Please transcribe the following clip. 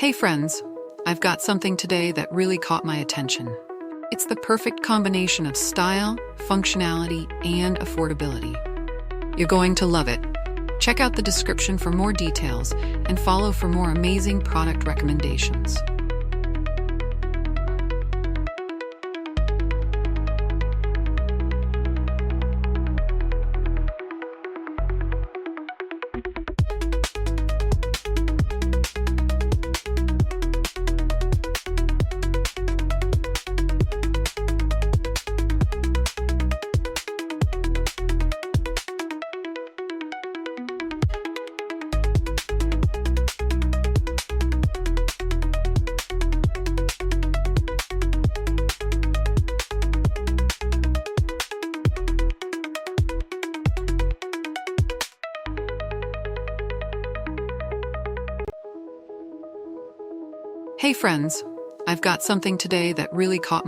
Hey friends, I've got something today that really caught my attention. It's the perfect combination of style, functionality, and affordability. You're going to love it. Check out the description for more details and follow for more amazing product recommendations. Hey friends, I've got something today that really caught